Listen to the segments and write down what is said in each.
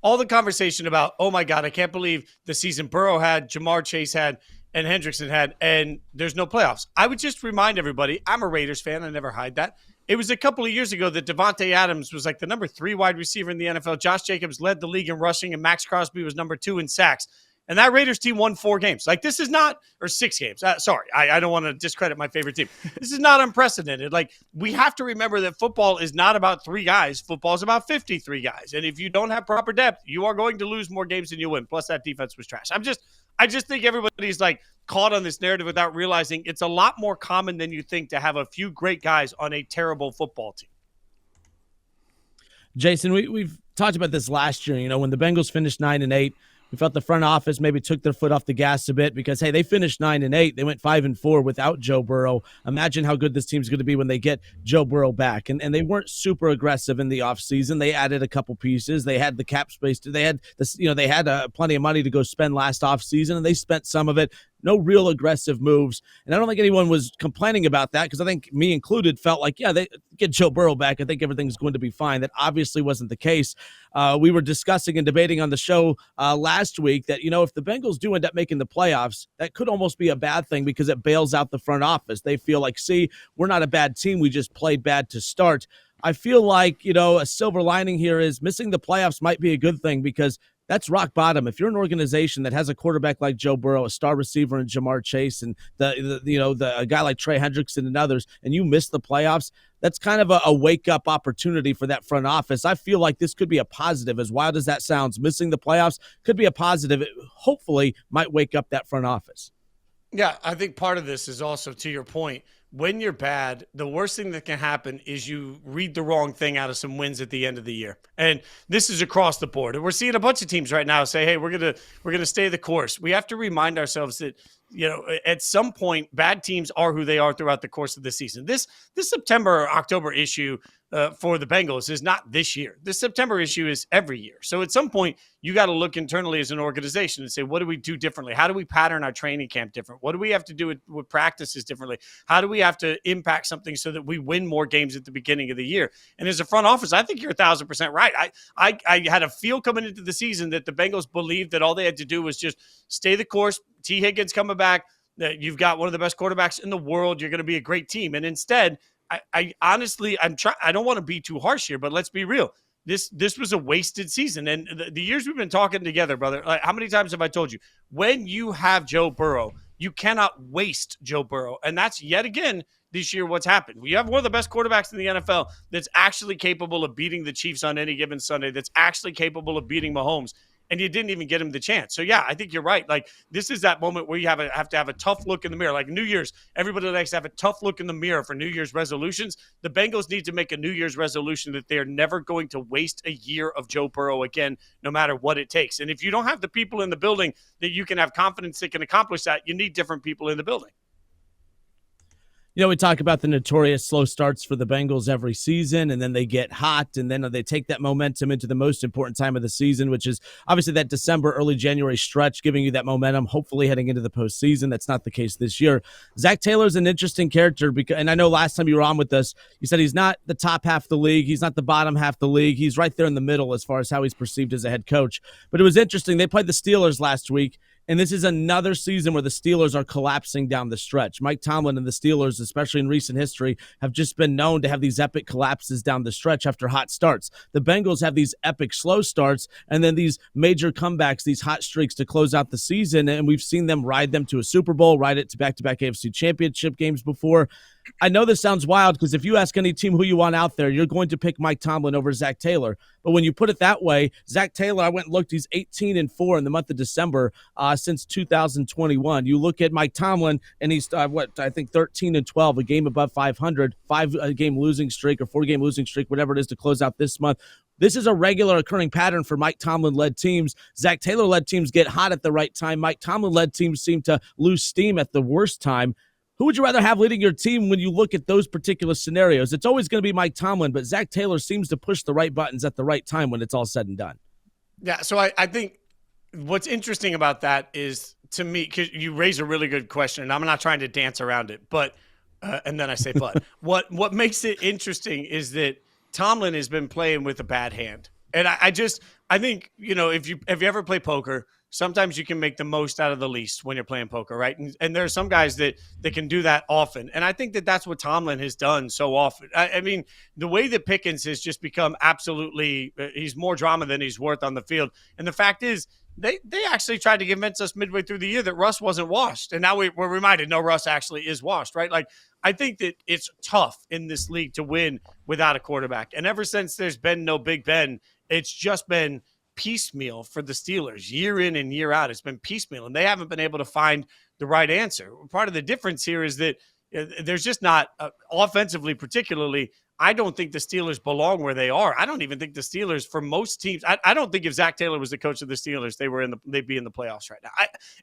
all the conversation about, oh my God, I can't believe the season Burrow had, Jamar Chase had, and Hendrickson had, and there's no playoffs. I would just remind everybody, I'm a Raiders fan. I never hide that. It was a couple of years ago that Devontae Adams was like the number 3 wide receiver in the NFL. Josh Jacobs led the league in rushing, and Max Crosby was number 2 in sacks. And that Raiders team won 4 games. Like, this is not, or 6 games. Sorry, I don't want to discredit my favorite team. This is not unprecedented. Like, we have to remember that football is not about 3 guys. Football is about 53 guys. And if you don't have proper depth, you are going to lose more games than you win. Plus, that defense was trash. I just think everybody's like caught on this narrative without realizing it's a lot more common than you think to have a few great guys on a terrible football team. Jason, we've talked about this last year. You know, when the Bengals finished 9-8, we felt the front office maybe took their foot off the gas a bit because, hey, they finished 9-8. They went 5-4 without Joe Burrow. Imagine how good this team's going to be when they get Joe Burrow back. And they weren't super aggressive in the offseason. They added a couple pieces. They had the cap space. They had this, they had plenty of money to go spend last offseason, and they spent some of it. No real aggressive moves. And I don't think anyone was complaining about that because I think me included felt like, yeah, they get Joe Burrow back. I think everything's going to be fine. That obviously wasn't the case. We were discussing and debating on the show last week that, if the Bengals do end up making the playoffs, that could almost be a bad thing because it bails out the front office. They feel like, see, we're not a bad team. We just played bad to start. I feel like, a silver lining here is missing the playoffs might be a good thing because that's rock bottom. If you're an organization that has a quarterback like Joe Burrow, a star receiver in Jamar Chase, and a guy like Trey Hendrickson and others, and you miss the playoffs, that's kind of a wake-up opportunity for that front office. I feel like this could be a positive. As wild as that sounds, missing the playoffs could be a positive. It hopefully might wake up that front office. Yeah, I think part of this is also, to your point, when you're bad, the worst thing that can happen is you read the wrong thing out of some wins at the end of the year. And this is across the board. And we're seeing a bunch of teams right now say, hey, we're gonna stay the course. We have to remind ourselves that, at some point, bad teams are who they are throughout the course of the season. This September or October issue for the Bengals is not this year. This September issue is every year. So at some point, you got to look internally as an organization and say, what do we do differently? How do we pattern our training camp different? What do we have to do with practices differently? How do we have to impact something so that we win more games at the beginning of the year? And as a front office, I think you're 1,000% right. I had a feel coming into the season that the Bengals believed that all they had to do was just stay the course. T Higgins coming back, that you've got one of the best quarterbacks in the world. You're going to be a great team. And instead, I honestly, I don't want to be too harsh here, but let's be real. This was a wasted season. And the years we've been talking together, brother, like, how many times have I told you, when you have Joe Burrow, you cannot waste Joe Burrow. And that's yet again this year what's happened. We have one of the best quarterbacks in the NFL that's actually capable of beating the Chiefs on any given Sunday, that's actually capable of beating Mahomes. And you didn't even get him the chance. So, yeah, I think you're right. Like, this is that moment where you have to have a tough look in the mirror. Like New Year's, everybody likes to have a tough look in the mirror for New Year's resolutions. The Bengals need to make a New Year's resolution that they are never going to waste a year of Joe Burrow again, no matter what it takes. And if you don't have the people in the building that you can have confidence that can accomplish that, you need different people in the building. We talk about the notorious slow starts for the Bengals every season, and then they get hot, and then they take that momentum into the most important time of the season, which is obviously that December, early January stretch, giving you that momentum, hopefully heading into the postseason. That's not the case this year. Zack Taylor's an interesting character, and I know last time you were on with us, you said he's not the top half of the league. He's not the bottom half of the league. He's right there in the middle as far as how he's perceived as a head coach. But it was interesting. They played the Steelers last week, and this is another season where the Steelers are collapsing down the stretch. Mike Tomlin and the Steelers, especially in recent history, have just been known to have these epic collapses down the stretch after hot starts. The Bengals have these epic slow starts and then these major comebacks, these hot streaks to close out the season, and we've seen them ride them to a Super Bowl, ride it to back-to-back AFC championship games before. I know this sounds wild because if you ask any team who you want out there, you're going to pick Mike Tomlin over Zack Taylor. But when you put it that way, Zack Taylor, I went and looked, he's 18-4 in the month of December since 2021. You look at Mike Tomlin, and he's, 13-12, a game above 500, 5-game losing streak or 4-game losing streak, whatever it is to close out this month. This is a regular occurring pattern for Mike Tomlin-led teams. Zack Taylor-led teams get hot at the right time. Mike Tomlin-led teams seem to lose steam at the worst time. Who would you rather have leading your team when you look at those particular scenarios? It's always going to be Mike Tomlin, but Zack Taylor seems to push the right buttons at the right time when it's all said and done. Yeah, so I think what's interesting about that is, to me, because you raise a really good question, and I'm not trying to dance around it, but and then I say but. What makes it interesting is that Tomlin has been playing with a bad hand. And I think, if you ever play poker, sometimes you can make the most out of the least when you're playing poker, right? And there are some guys that can do that often. And I think that that's what Tomlin has done so often. I mean, the way that Pickens has just become absolutely, he's more drama than he's worth on the field. And the fact is, they actually tried to convince us midway through the year that Russ wasn't washed. And now we're reminded, no, Russ actually is washed, right? Like, I think that it's tough in this league to win without a quarterback. And ever since there's been no Big Ben, it's just been piecemeal for the Steelers year in and year out. It's been piecemeal, and they haven't been able to find the right answer. Part of the difference here is that there's just not offensively, particularly. I don't think the Steelers belong where they are. I don't even think the Steelers, for most teams, I don't think if Zack Taylor was the coach of the Steelers, they'd be in the playoffs right now.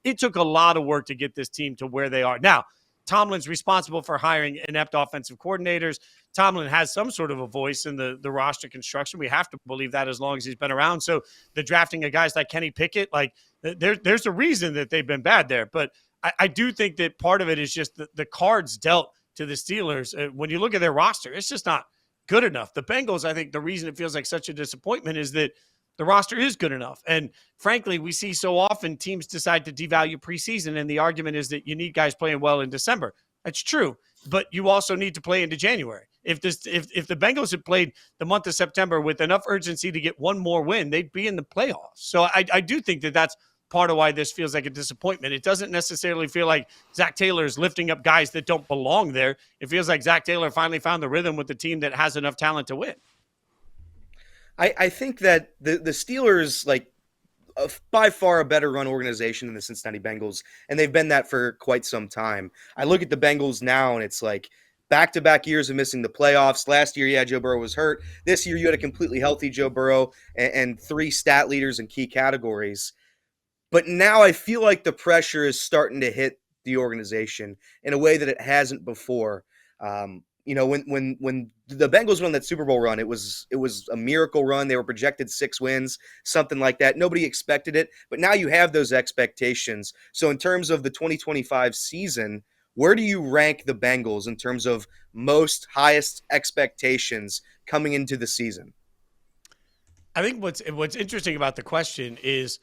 It took a lot of work to get this team to where they are now. Tomlin's responsible for hiring inept offensive coordinators. Tomlin has some sort of a voice in the roster construction. We have to believe that as long as he's been around. So the drafting of guys like Kenny Pickett, like there's a reason that they've been bad there. But I do think that part of it is just the cards dealt to the Steelers. When you look at their roster, it's just not good enough. The Bengals, I think the reason it feels like such a disappointment is that the roster is good enough. And frankly, we see so often teams decide to devalue preseason. And the argument is that you need guys playing well in December. That's true. But you also need to play into January. If the Bengals had played the month of September with enough urgency to get one more win, they'd be in the playoffs. So I do think that that's part of why this feels like a disappointment. It doesn't necessarily feel like Zack Taylor is lifting up guys that don't belong there. It feels like Zack Taylor finally found the rhythm with the team that has enough talent to win. I think that the Steelers, by far a better run organization than the Cincinnati Bengals, and they've been that for quite some time. I look at the Bengals now, and it's like back-to-back years of missing the playoffs. Last year, yeah, Joe Burrow was hurt. This year, you had a completely healthy Joe Burrow and three stat leaders in key categories. But now I feel like the pressure is starting to hit the organization in a way that it hasn't before. When the Bengals won that Super Bowl run, it was a miracle run. They were projected 6 wins, something like that. Nobody expected it, but now you have those expectations. So in terms of the 2025 season, where do you rank the Bengals in terms of most highest expectations coming into the season? I think what's interesting about the question is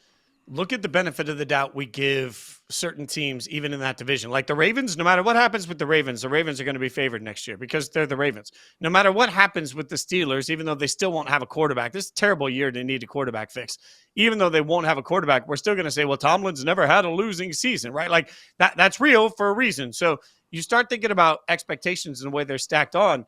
look at the benefit of the doubt we give certain teams, even in that division. Like the Ravens, no matter what happens with the Ravens are going to be favored next year because they're the Ravens. No matter what happens with the Steelers, even though they still won't have a quarterback, this is a terrible year to need a quarterback fix. Even though they won't have a quarterback, we're still going to say, well, Tomlin's never had a losing season, right? Like that's real for a reason. So you start thinking about expectations and the way they're stacked on.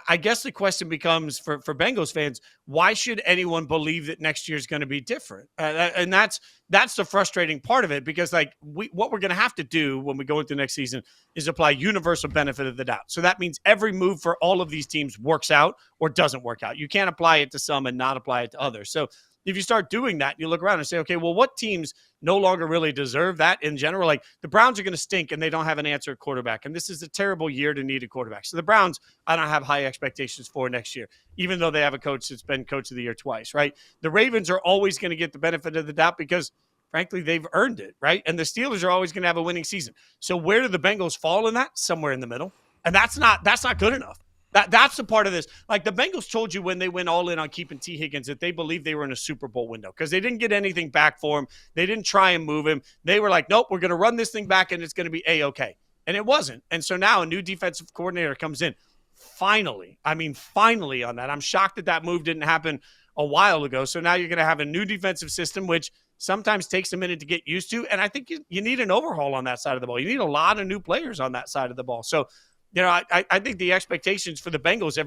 I guess the question becomes for Bengals fans, why should anyone believe that next year is going to be different? And that's the frustrating part of it because what we're going to have to do when we go into next season is apply universal benefit of the doubt. So that means every move for all of these teams works out or doesn't work out. You can't apply it to some and not apply it to others. So if you start doing that, you look around and say, okay, well, what teams no longer really deserve that in general? Like the Browns are going to stink and they don't have an answer at quarterback. And this is a terrible year to need a quarterback. So the Browns, I don't have high expectations for next year, even though they have a coach that's been coach of the year twice, right? The Ravens are always going to get the benefit of the doubt because frankly, they've earned it, right? And the Steelers are always going to have a winning season. So where do the Bengals fall in that? Somewhere in the middle. And that's not good enough. That's the part of this. Like the Bengals told you when they went all in on keeping T Higgins that they believed they were in a Super Bowl window because they didn't get anything back for him. They didn't try and move him. They were like, nope, we're going to run this thing back and it's going to be A-okay. And it wasn't. And so now a new defensive coordinator comes in. Finally on that. I'm shocked that move didn't happen a while ago. So now you're going to have a new defensive system, which sometimes takes a minute to get used to. And I think you need an overhaul on that side of the ball. You need a lot of new players on that side of the ball. So I think the expectations for the Bengals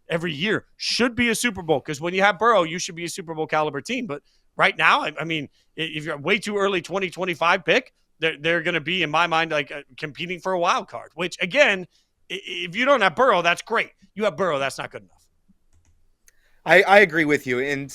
every year should be a Super Bowl because when you have Burrow, you should be a Super Bowl caliber team. But right now, I mean, if you're way too early 2025 pick, they're going to be, in my mind, competing for a wild card, which, again, if you don't have Burrow, that's great. You have Burrow, that's not good enough. I agree with you. And,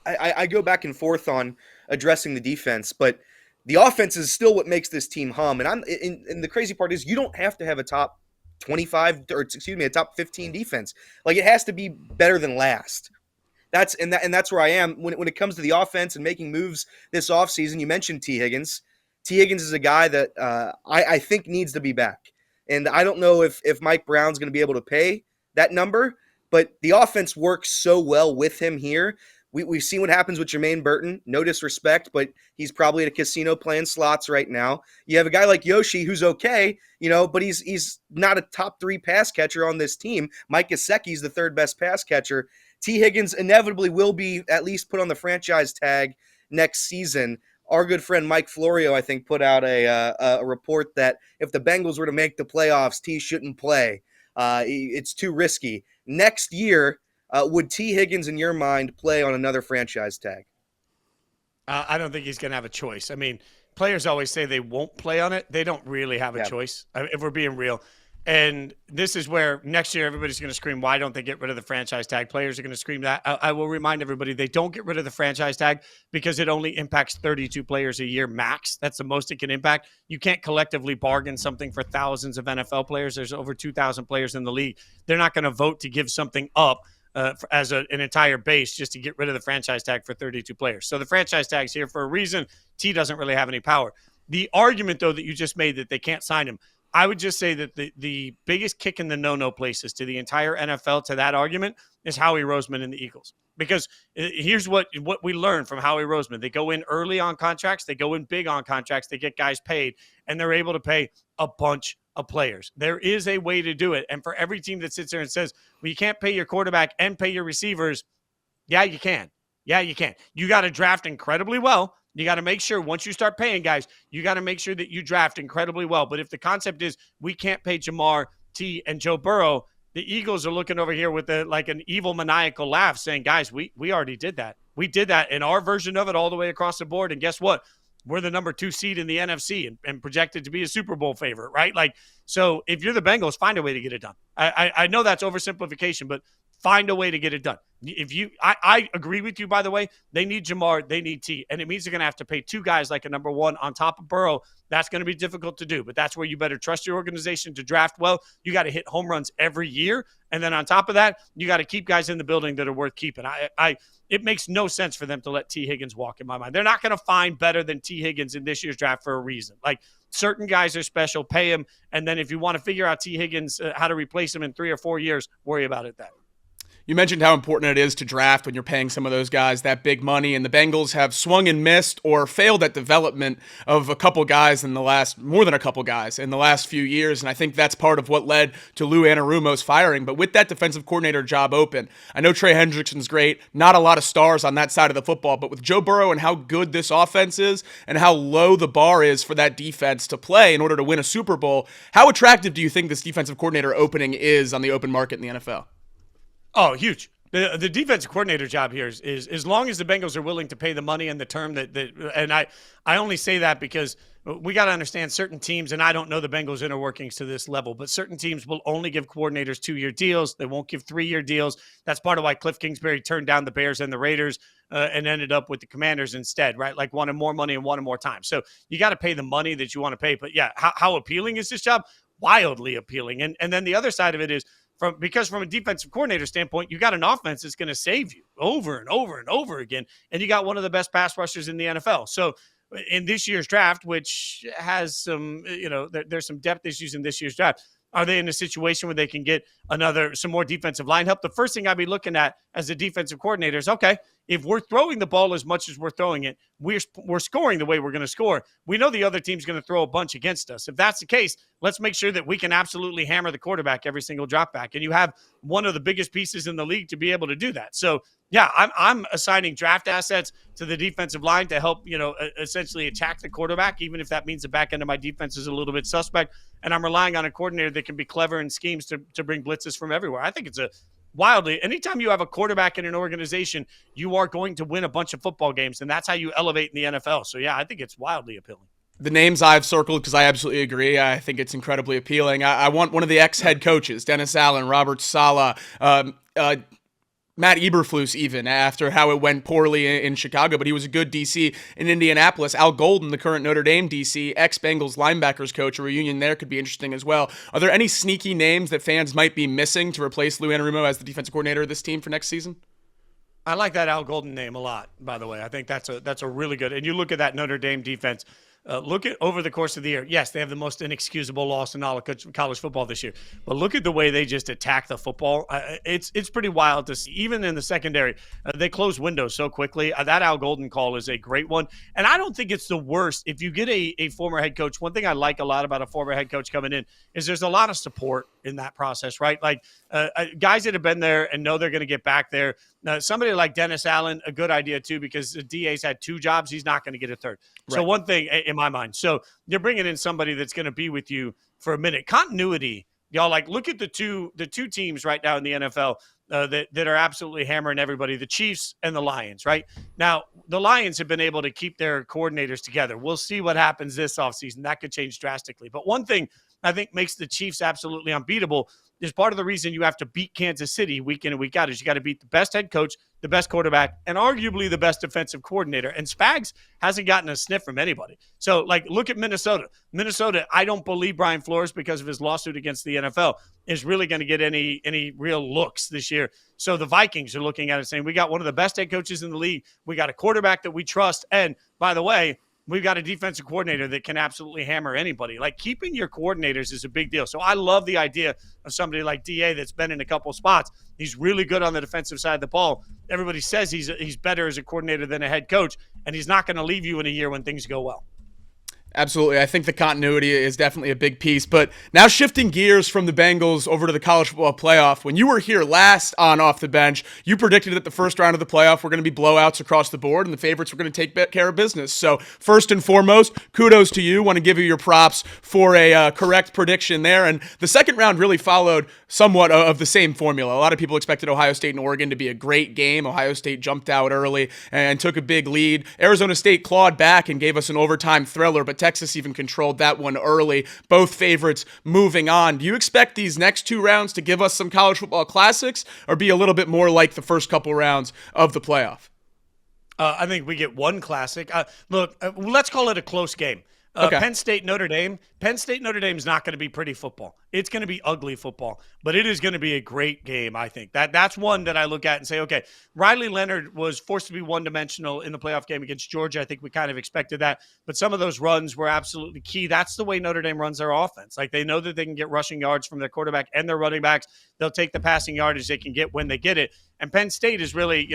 I go back and forth on addressing the defense, but the offense is still what makes this team hum. And the crazy part is you don't have to have a top 25 or a top 15 defense. Like it has to be better than last. That's where I am when it comes to the offense and making moves this offseason. You mentioned T Higgins. T Higgins is a guy that I think needs to be back. And I don't know if Mike Brown's going to be able to pay that number, but the offense works so well with him here. We've seen what happens with Jermaine Burton. No disrespect, but he's probably at a casino playing slots right now. You have a guy like Yoshi who's okay, but he's not a top 3 pass catcher on this team. Mike Gesicki's the 3rd best pass catcher. T Higgins inevitably will be at least put on the franchise tag next season. Our good friend Mike Florio, I think, put out a report that if the Bengals were to make the playoffs, T shouldn't play. It's too risky. Next year, would T Higgins, in your mind, play on another franchise tag? I don't think he's going to have a choice. I mean, players always say they won't play on it. They don't really have a choice, if we're being real. And this is where next year everybody's going to scream, why don't they get rid of the franchise tag? Players are going to scream that. I will remind everybody, they don't get rid of the franchise tag because it only impacts 32 players a year max. That's the most it can impact. You can't collectively bargain something for thousands of NFL players. There's over 2,000 players in the league. They're not going to vote to give something up as an entire base just to get rid of the franchise tag for 32 players. So the franchise tag's here for a reason. T doesn't really have any power. The argument, though, that you just made that they can't sign him, I would just say that the biggest kick in the no-no places to the entire NFL to that argument is Howie Roseman and the Eagles. Because here's what we learned from Howie Roseman. They go in early on contracts. They go in big on contracts. They get guys paid, and they're able to pay a bunch of players. There is a way to do it. And for every team that sits there and says, well, you can't pay your quarterback and pay your receivers, yeah, you can. Yeah, you can. You got to draft incredibly well. You got to make sure once you start paying guys, you got to make sure that you draft incredibly well. But if the concept is we can't pay Jamar, T, and Joe Burrow, the Eagles are looking over here with like an evil maniacal laugh saying, guys, we already did that. We did that in our version of it all the way across the board. And guess what? We're the number 2 seed in the NFC and projected to be a Super Bowl favorite, right? Like, so if you're the Bengals, find a way to get it done. I know that's oversimplification, but find a way to get it done. I agree with you, by the way. They need Jamar, they need T, and it means they're going to have to pay 2 guys like a number 1 on top of Burrow. That's going to be difficult to do, but that's where you better trust your organization to draft well. You got to hit home runs every year, and then on top of that, you got to keep guys in the building that are worth keeping. It makes no sense for them to let T Higgins walk, in my mind. They're not going to find better than T Higgins in this year's draft for a reason. Like, certain guys are special, pay him, and then if you want to figure out T Higgins, how to replace him in 3 or 4 years, worry about it then. You mentioned how important it is to draft when you're paying some of those guys that big money, and the Bengals have swung and missed or failed at development of more than a couple guys in the last few years, and I think that's part of what led to Lou Anarumo's firing. But with that defensive coordinator job open, I know Trey Hendrickson's great, not a lot of stars on that side of the football, but with Joe Burrow and how good this offense is and how low the bar is for that defense to play in order to win a Super Bowl, how attractive do you think this defensive coordinator opening is on the open market in the NFL? Oh, huge. The defensive coordinator job here is as long as the Bengals are willing to pay the money and the term and I only say that because we got to understand certain teams, and I don't know the Bengals inner workings to this level, but certain teams will only give coordinators 2-year deals. They won't give 3-year deals. That's part of why Cliff Kingsbury turned down the Bears and the Raiders and ended up with the Commanders instead, right? Like wanted more money and wanted more time. So you got to pay the money that you want to pay. But yeah, how appealing is this job? Wildly appealing. And then the other side of it is, because from a defensive coordinator standpoint, you got an offense that's going to save you over and over and over again, and you got one of the best pass rushers in the NFL. So in this year's draft, which has some, there's some depth issues in this year's draft, are they in a situation where they can get some more defensive line help? The first thing I'd be looking at as a defensive coordinator is, okay, if we're throwing the ball as much as we're throwing it, we're scoring the way we're going to score. We know the other team's going to throw a bunch against us. If that's the case, let's make sure that we can absolutely hammer the quarterback every single drop back. And you have one of the biggest pieces in the league to be able to do that. So, yeah, I'm assigning draft assets to the defensive line to help, essentially attack the quarterback, even if that means the back end of my defense is a little bit suspect. And I'm relying on a coordinator that can be clever in schemes to bring blitzes from everywhere. I think it's anytime you have a quarterback in an organization, you are going to win a bunch of football games, and that's how you elevate in the NFL. So, yeah, I think it's wildly appealing. The names I've circled, because I absolutely agree. I think it's incredibly appealing. I want one of the ex-head coaches, Dennis Allen, Robert Saleh, Matt Eberflus, even after how it went poorly in Chicago, but he was a good DC in Indianapolis. Al Golden, the current Notre Dame DC, ex-Bengals linebackers coach, a reunion there could be interesting as well. Are there any sneaky names that fans might be missing to replace Lou Anarumo as the defensive coordinator of this team for next season? I like that Al Golden name a lot, by the way. I think that's a really good. And you look at that Notre Dame defense. look at over the course of the year. Yes, they have the most inexcusable loss in all of college football this year, but look at the way they just attack the football. It's pretty wild to see. Even in the secondary, they close windows so quickly. That Al Golden call is a great one, and I don't think it's the worst. If you get a former head coach, one thing I like a lot about a former head coach coming in is there's a lot of support in that process, right? Like guys that have been there and know they're going to get back there. Somebody like Dennis Allen, a good idea too, because the DA's had 2 jobs. He's not going to get a third. Right. So one thing in my mind, so you're bringing in somebody that's going to be with you for a minute. Continuity, y'all, like look at the two teams right now in the NFL that are absolutely hammering everybody, the Chiefs and the Lions, right? Now, the Lions have been able to keep their coordinators together. We'll see what happens this offseason. That could change drastically. But one thing I think makes the Chiefs absolutely unbeatable is part of the reason you have to beat Kansas City week in and week out is you got to beat the best head coach, the best quarterback, and arguably the best defensive coordinator. And Spags hasn't gotten a sniff from anybody. So, like, look at Minnesota. Minnesota, I don't believe Brian Flores, because of his lawsuit against the NFL, is really going to get any real looks this year. So the Vikings are looking at it saying, we got one of the best head coaches in the league. We got a quarterback that we trust. And, by the way, we've got a defensive coordinator that can absolutely hammer anybody. Like, keeping your coordinators is a big deal. So I love the idea of somebody like DA that's been in a couple spots. He's really good on the defensive side of the ball. Everybody says he's better as a coordinator than a head coach, and he's not going to leave you in a year when things go well. Absolutely. I think the continuity is definitely a big piece. But now shifting gears from the Bengals over to the college football playoff. When you were here last on Off the Bench, you predicted that the first round of the playoff were going to be blowouts across the board, and the favorites were going to take care of business. So first and foremost, kudos to you. Want to give you your props for a correct prediction there. And the second round really followed somewhat of the same formula. A lot of people expected Ohio State and Oregon to be a great game. Ohio State jumped out early and took a big lead. Arizona State clawed back and gave us an overtime thriller, but Texas even controlled that one early. Both favorites moving on. Do you expect these next 2 rounds to give us some college football classics or be a little bit more like the first couple rounds of the playoff? I think we get one classic. Look, let's call it a close game. Okay. Penn State, Notre Dame. Penn State, Notre Dame is not going to be pretty football. It's going to be ugly football, but it is going to be a great game, I think. That's one that I look at and say, okay, Riley Leonard was forced to be one-dimensional in the playoff game against Georgia. I think we kind of expected that, but some of those runs were absolutely key. That's the way Notre Dame runs their offense. Like, they know that they can get rushing yards from their quarterback and their running backs. They'll take the passing yardage they can get when they get it. And Penn State is really,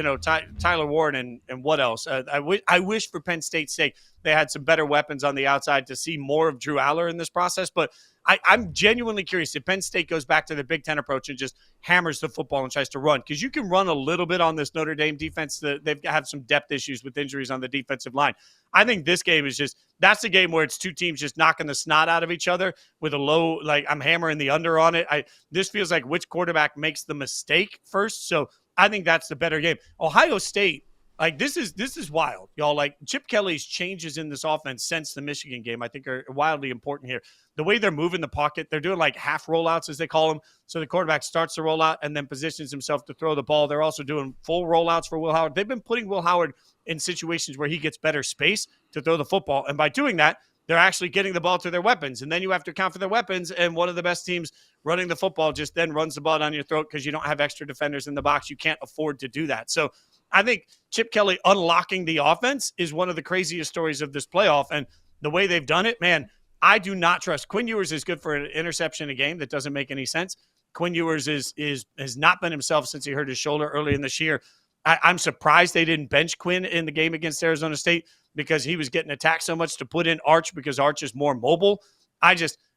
Tyler Warren and what else? I wish for Penn State's sake they had some better weapons on the outside to see more of Drew Aller in this process. But I'm genuinely curious if Penn State goes back to the Big Ten approach and just hammers the football and tries to run, because you can run a little bit on this Notre Dame defense. They've had some depth issues with injuries on the defensive line. I think this game is that's the game where it's 2 teams just knocking the snot out of each other with a low, like, I'm hammering the under on it. This feels like which quarterback makes the mistake first. So I think that's the better game. Ohio State, like, this is wild, y'all. Like, Chip Kelly's changes in this offense since the Michigan game, I think, are wildly important here. The way they're moving the pocket, they're doing like half rollouts, as they call them. So the quarterback starts the rollout and then positions himself to throw the ball. They're also doing full rollouts for Will Howard. They've been putting Will Howard in situations where he gets better space to throw the football. And by doing that, they're actually getting the ball to their weapons. And then you have to account for their weapons. And one of the best teams running the football just then runs the ball down your throat because you don't have extra defenders in the box. You can't afford to do that. So I think Chip Kelly unlocking the offense is one of the craziest stories of this playoff. And the way they've done it, man, I do not trust. Quinn Ewers is good for an interception a game. That doesn't make any sense. Quinn Ewers has not been himself since he hurt his shoulder early in this year. I'm surprised they didn't bench Quinn in the game against Arizona State because he was getting attacked so much, to put in Arch because Arch is more mobile. I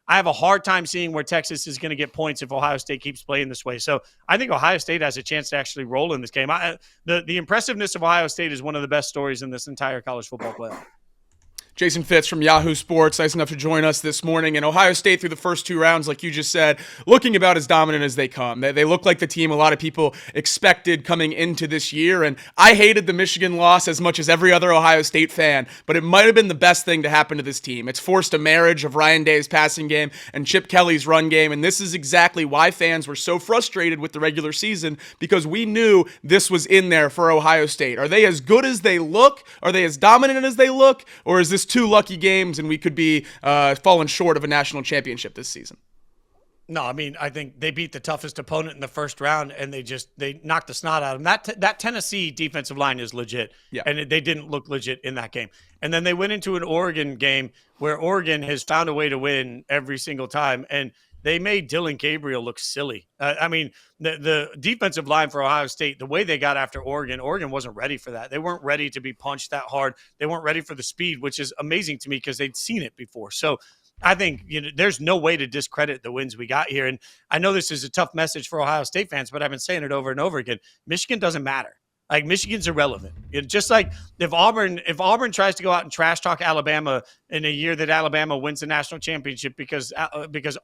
have a hard time seeing where Texas is going to get points if Ohio State keeps playing this way. So I think Ohio State has a chance to actually roll in this game. The impressiveness of Ohio State is one of the best stories in this entire college football playoff. Jason Fitz from Yahoo Sports, nice enough to join us this morning. And Ohio State, through the first 2 rounds, like you just said, looking about as dominant as they come. They look like the team a lot of people expected coming into this year. And I hated the Michigan loss as much as every other Ohio State fan, but it might have been the best thing to happen to this team. It's forced a marriage of Ryan Day's passing game and Chip Kelly's run game. And this is exactly why fans were so frustrated with the regular season, because we knew this was in there for Ohio State. Are they as good as they look? Are they as dominant as they look? Or is this 2 lucky games and we could be falling short of a national championship this season? No, I mean, I think they beat the toughest opponent in the first round, and they knocked the snot out of them. That Tennessee defensive line is legit, Yeah. and they didn't look legit in that game. And then they went into an Oregon game where Oregon has found a way to win every single time, and they made Dylan Gabriel look silly. I mean, the defensive line for Ohio State, the way they got after Oregon wasn't ready for that. They weren't ready to be punched that hard. They weren't ready for the speed, which is amazing to me because they'd seen it before. So I think there's no way to discredit the wins we got here. And I know this is a tough message for Ohio State fans, but I've been saying it over and over again. Michigan doesn't matter. Like, Michigan's irrelevant. Just like if Auburn tries to go out and trash talk Alabama in a year that Alabama wins the national championship because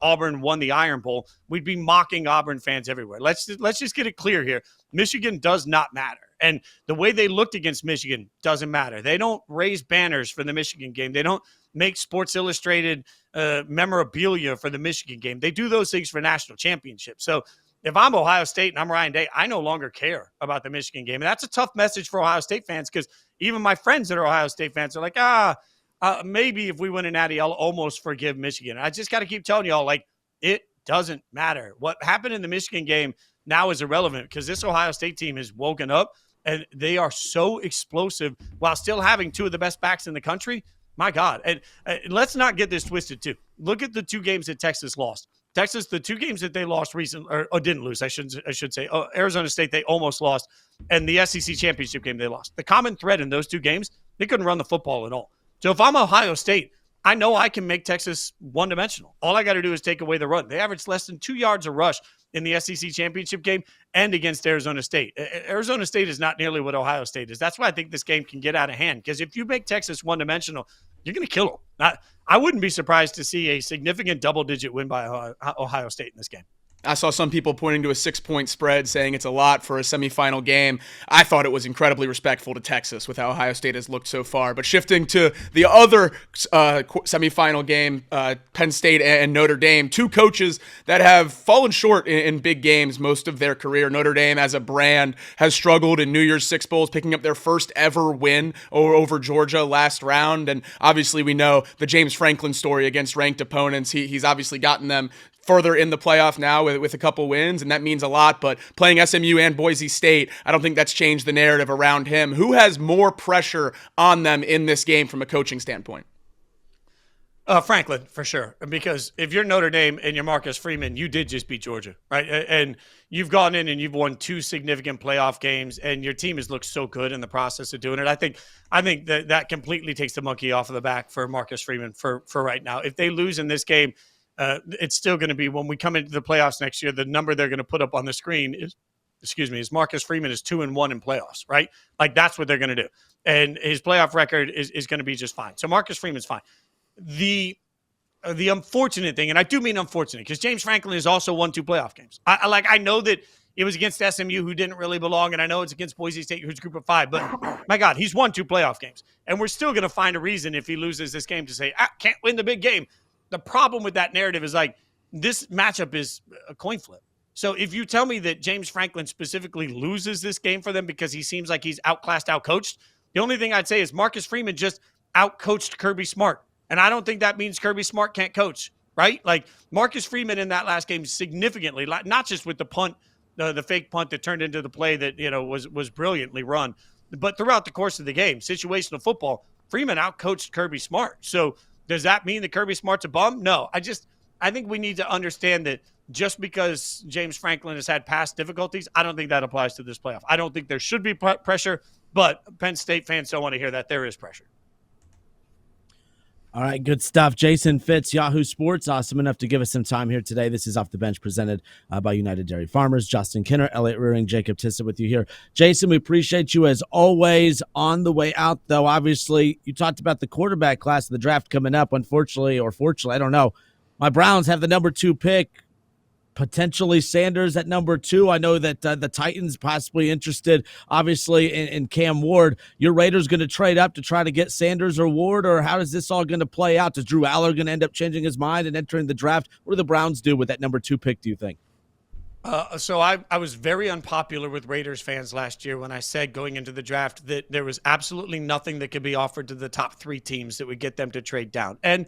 Auburn won the Iron Bowl, we'd be mocking Auburn fans everywhere. Let's just get it clear here. Michigan does not matter. And the way they looked against Michigan doesn't matter. They don't raise banners for the Michigan game. They don't make Sports Illustrated memorabilia for the Michigan game. They do those things for national championships. So if I'm Ohio State and I'm Ryan Day, I no longer care about the Michigan game. And that's a tough message for Ohio State fans, because even my friends that are Ohio State fans are like, maybe if we win a natty, I'll almost forgive Michigan. I just got to keep telling y'all, like, it doesn't matter. What happened in the Michigan game now is irrelevant, because this Ohio State team has woken up, and they are so explosive while still having two of the best backs in the country. My God. And let's not get this twisted, too. Look at the two games that Texas lost. Texas, the two games that they lost recently, or didn't lose, I should say. Arizona State, they almost lost. And the SEC championship game, they lost. The common thread in those two games, they couldn't run the football at all. So if I'm Ohio State, I know I can make Texas one-dimensional. All I got to do is take away the run. They averaged less than 2 yards a rush in the SEC championship game and against Arizona State. Arizona State is not nearly what Ohio State is. That's why I think this game can get out of hand, because if you make Texas one-dimensional, you're going to kill them. I wouldn't be surprised to see a significant double-digit win by Ohio State in this game. I saw some people pointing to a 6-point spread, saying it's a lot for a semifinal game. I thought it was incredibly respectful to Texas with how Ohio State has looked so far. But shifting to the other semifinal game, Penn State and Notre Dame, two coaches that have fallen short in big games most of their career. Notre Dame, as a brand, has struggled in New Year's Six Bowls, picking up their first ever win over Georgia last round. And obviously we know the James Franklin story against ranked opponents. He's obviously gotten them further in the playoff now with a couple wins, and that means a lot. But playing SMU and Boise State, I don't think that's changed the narrative around him. Who has more pressure on them in this game from a coaching standpoint? Franklin, for sure. Because if you're Notre Dame and you're Marcus Freeman, you did just beat Georgia, right? And you've gone in and you've won two significant playoff games, and your team has looked so good in the process of doing it. I think that completely takes the monkey off of the back for Marcus Freeman for right now. If they lose in this game, it's still going to be, when we come into the playoffs next year, the number they're going to put up on the screen is Marcus Freeman is 2-1 in playoffs, right? Like, that's what they're going to do. And his playoff record is going to be just fine. So Marcus Freeman's fine. The unfortunate thing, and I do mean unfortunate, because James Franklin has also won 2 playoff games. I know that it was against SMU, who didn't really belong, and I know it's against Boise State, who's group of 5, but my God, he's won 2 playoff games. And we're still going to find a reason, if he loses this game, to say, can't win the big game. The problem with that narrative is, like, this matchup is a coin flip. So if you tell me that James Franklin specifically loses this game for them because he seems like he's outclassed, outcoached, the only thing I'd say is Marcus Freeman just outcoached Kirby Smart. And I don't think that means Kirby Smart can't coach, right? Like, Marcus Freeman in that last game significantly, not just with the punt, the fake punt that turned into the play that, was brilliantly run, but throughout the course of the game, situational football, Freeman outcoached Kirby Smart. So does that mean that Kirby Smart's a bum? No. I think we need to understand that just because James Franklin has had past difficulties, I don't think that applies to this playoff. I don't think there should be pressure, but Penn State fans don't want to hear that. There is pressure. All right, good stuff. Jason Fitz, Yahoo Sports, awesome enough to give us some time here today. This is Off the Bench, presented by United Dairy Farmers. Justin Kinner, Elliot Rearing, Jacob Tissett with you here. Jason, we appreciate you as always. On the way out, though, obviously, you talked about the quarterback class of the draft coming up. Unfortunately, or fortunately, I don't know, my Browns have the number 2 pick. Potentially Sanders at number 2. I know that the Titans possibly interested, obviously, in Cam Ward. Your Raiders going to trade up to try to get Sanders or Ward, or how is this all going to play out? Is Drew Aller going to end up changing his mind and entering the draft? What do the Browns do with that number 2 pick, do you think? So I was very unpopular with Raiders fans last year when I said going into the draft that there was absolutely nothing that could be offered to the top 3 teams that would get them to trade down. And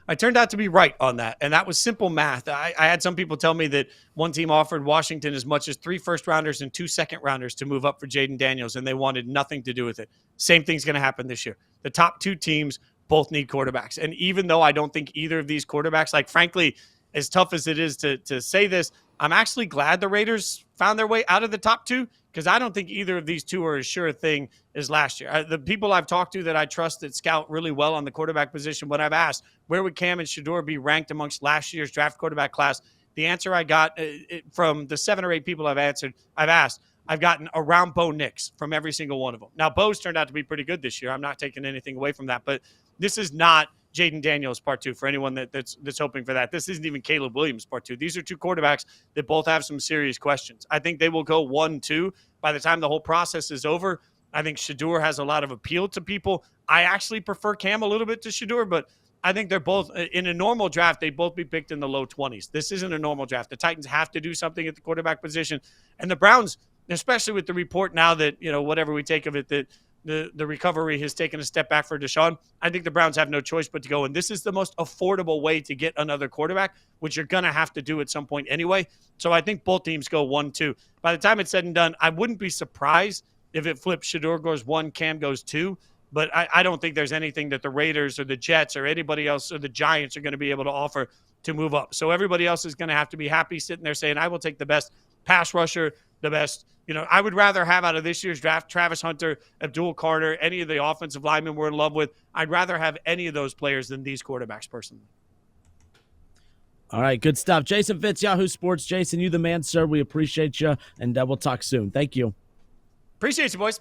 I turned out to be right on that, and that was simple math. I had some people tell me that one team offered Washington as much as 3 first-rounders and 2 second-rounders to move up for Jaden Daniels, and they wanted nothing to do with it. Same thing's going to happen this year. The top 2 teams both need quarterbacks, and even though I don't think either of these quarterbacks, like frankly, as tough as it is to say this, I'm actually glad the Raiders found their way out of the top 2 because I don't think either of these 2 are as sure a thing as last year. The people I've talked to that I trust that scout really well on the quarterback position, when I've asked, where would Cam and Shador be ranked amongst last year's draft quarterback class? The answer I got from the 7 or 8 people I've asked, I've gotten around Bo Nix from every single one of them. Now, Bo's turned out to be pretty good this year. I'm not taking anything away from that, but this is not Jaden Daniels part 2 for anyone that's hoping for that. This isn't even Caleb Williams part 2. These are 2 quarterbacks that both have some serious questions. I think they will go 1-2 by the time the whole process is over. I think Shador has a lot of appeal to people. I actually prefer Cam a little bit to Shador, but I think they're both in a normal draft. They'd both be picked in the low 20s. This isn't a normal draft. The Titans have to do something at the quarterback position, and the Browns, especially with the report now that, whatever we take of it, that the recovery has taken a step back for Deshaun, I think the Browns have no choice but to go. And this is the most affordable way to get another quarterback, which you're going to have to do at some point anyway. So I think both teams go 1-2. By the time it's said and done, I wouldn't be surprised if it flips. Shador goes 1, Cam goes 2. But I don't think there's anything that the Raiders or the Jets or anybody else or the Giants are going to be able to offer to move up. So everybody else is going to have to be happy sitting there saying, I will take the best pass rusher, the best. I would rather have out of this year's draft Travis Hunter, Abdul Carter, any of the offensive linemen we're in love with. I'd rather have any of those players than these quarterbacks personally. All right, good stuff. Jason Fitz, Yahoo Sports. Jason, you the man, sir. We appreciate you, and we'll talk soon. Thank you. Appreciate you, boys.